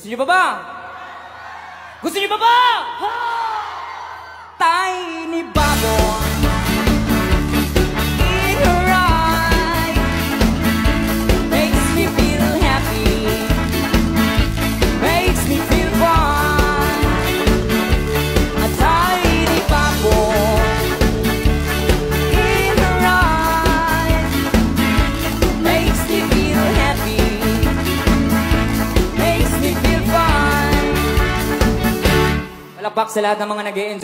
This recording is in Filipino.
Gusto niyo pa ba? Gusto niyo pa ba? Tiny bubble in her eye makes me feel happy, makes me feel fine. A tiny bubble in her eye makes me feel happy, makes me feel fine. Palakpak sa lahat ng mga nag-e-enjoy.